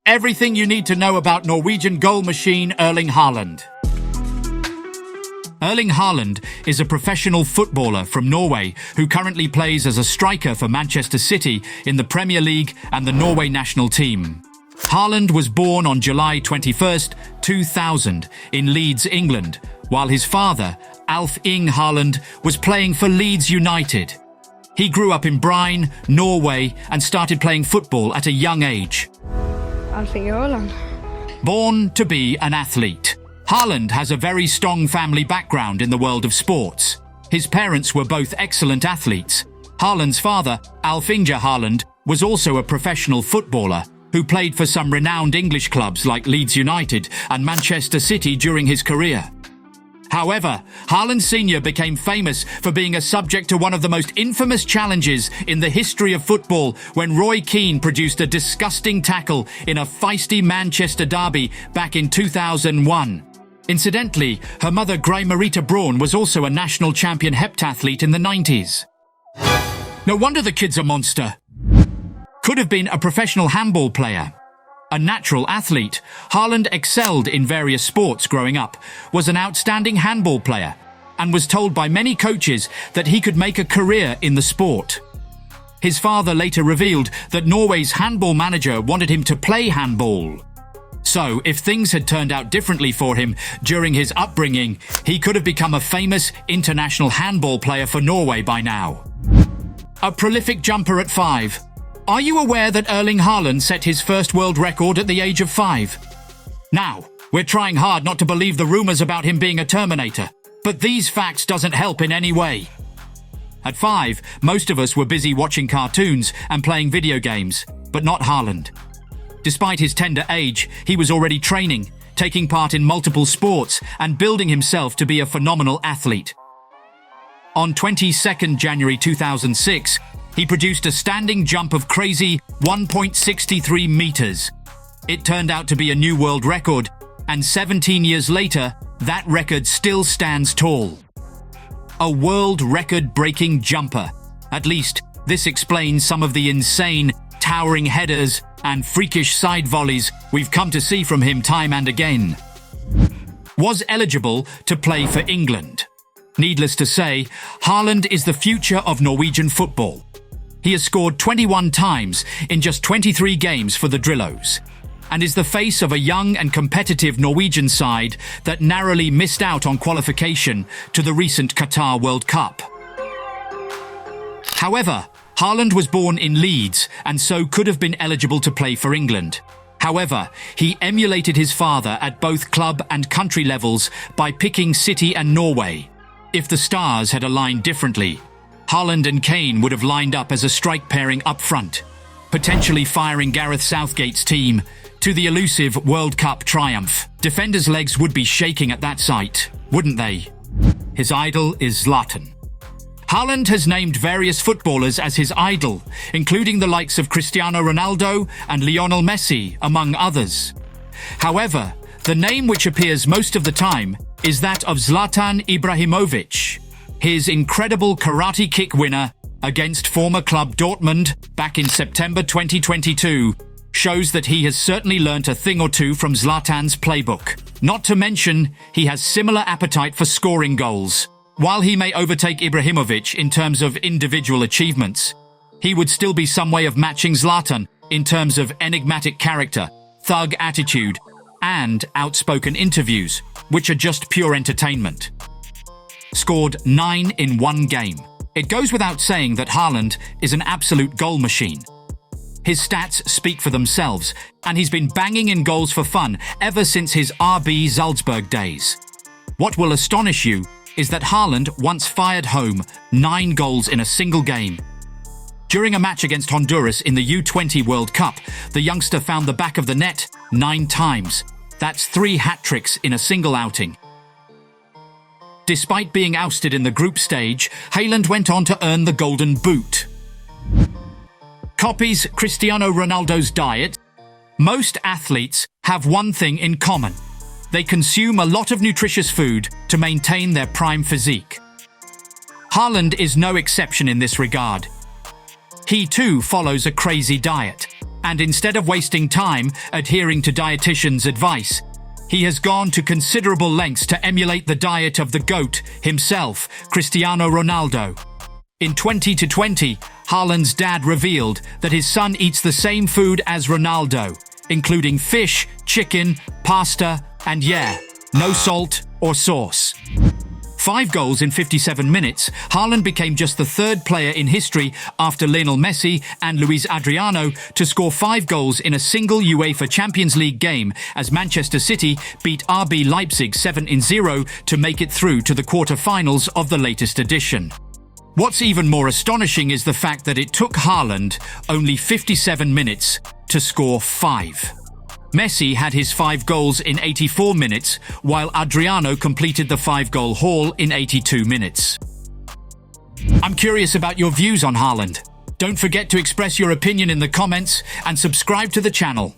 Everything you need to know about Norwegian goal machine Erling Haaland. Erling Haaland is a professional footballer from Norway who currently plays as a striker for Manchester City in the Premier League and the Norway national team. Haaland was born on July 21st, 2000 in Leeds, England, while his father, Erling Haaland, was playing for Leeds United. He grew up in Bryn, Norway, and started playing football at a young age. Erling Haaland. Born to be an athlete, Haaland has a very strong family background in the world of sports. His parents were both excellent athletes. Haaland's father, Erling Haaland, was also a professional footballer who played for some renowned English clubs like Leeds United and Manchester City during his career. However, Haaland Sr. became famous for being a subject to one of the most infamous challenges in the history of football when Roy Keane produced a disgusting tackle in a feisty Manchester derby back in 2001. Incidentally, her mother Marita Braun was also a national champion heptathlete in the 90s. No wonder the kid's a monster. Could have been a professional handball player. A natural athlete, Haaland excelled in various sports growing up, was an outstanding handball player, and was told by many coaches that he could make a career in the sport. His father later revealed that Norway's handball manager wanted him to play handball. So, if things had turned out differently for him during his upbringing, he could have become a famous international handball player for Norway by now. A prolific jumper at 5. Are you aware that Erling Haaland set his first world record at the age of 5? Now, we're trying hard not to believe the rumours about him being a Terminator, but these facts doesn't help in any way. At 5, most of us were busy watching cartoons and playing video games, but not Haaland. Despite his tender age, he was already training, taking part in multiple sports and building himself to be a phenomenal athlete. On 22nd January 2006, he produced a standing jump of crazy 1.63 meters. It turned out to be a new world record, and 17 years later, that record still stands tall. A world record-breaking jumper. At least, this explains some of the insane, towering headers and freakish side volleys we've come to see from him time and again. Was eligible to play for England. Needless to say, Haaland is the future of Norwegian football. He has scored 21 times in just 23 games for the Drillos, and is the face of a young and competitive Norwegian side that narrowly missed out on qualification to the recent Qatar World Cup. However, Haaland was born in Leeds and so could have been eligible to play for England. However, he emulated his father at both club and country levels by picking City and Norway. If the stars had aligned differently, Haaland and Kane would have lined up as a strike pairing up front, potentially firing Gareth Southgate's team to the elusive World Cup triumph. Defenders' legs would be shaking at that sight, wouldn't they? His idol is Zlatan. Haaland has named various footballers as his idol, including the likes of Cristiano Ronaldo and Lionel Messi, among others. However, the name which appears most of the time is that of Zlatan Ibrahimovic. His incredible karate kick winner against former club Dortmund back in September 2022 shows that he has certainly learnt a thing or two from Zlatan's playbook. Not to mention, he has similar appetite for scoring goals. While he may overtake Ibrahimovic in terms of individual achievements, he would still be some way of matching Zlatan in terms of enigmatic character, thug attitude, and outspoken interviews, which are just pure entertainment. Scored 9 in one game. It goes without saying that Haaland is an absolute goal machine. His stats speak for themselves, and he's been banging in goals for fun ever since his RB Salzburg days. What will astonish you is that Haaland once fired home 9 goals in a single game. During a match against Honduras in the U20 World Cup, the youngster found the back of the net 9 times. That's 3 hat-tricks in a single outing. Despite being ousted in the group stage, Haaland went on to earn the Golden Boot. Copies Cristiano Ronaldo's diet. Most athletes have one thing in common. They consume a lot of nutritious food to maintain their prime physique. Haaland is no exception in this regard. He too follows a crazy diet. And instead of wasting time adhering to dietitians' advice, he has gone to considerable lengths to emulate the diet of the GOAT himself, Cristiano Ronaldo. In 2020, Haaland's dad revealed that his son eats the same food as Ronaldo, including fish, chicken, pasta, and no salt or sauce. 5 goals in 57 minutes, Haaland became just the third player in history after Lionel Messi and Luis Adriano to score 5 goals in a single UEFA Champions League game as Manchester City beat RB Leipzig 7-0 to make it through to the quarter-finals of the latest edition. What's even more astonishing is the fact that it took Haaland only 57 minutes to score 5. Messi had his 5 goals in 84 minutes, while Adriano completed the 5-goal haul in 82 minutes. I'm curious about your views on Haaland. Don't forget to express your opinion in the comments and subscribe to the channel.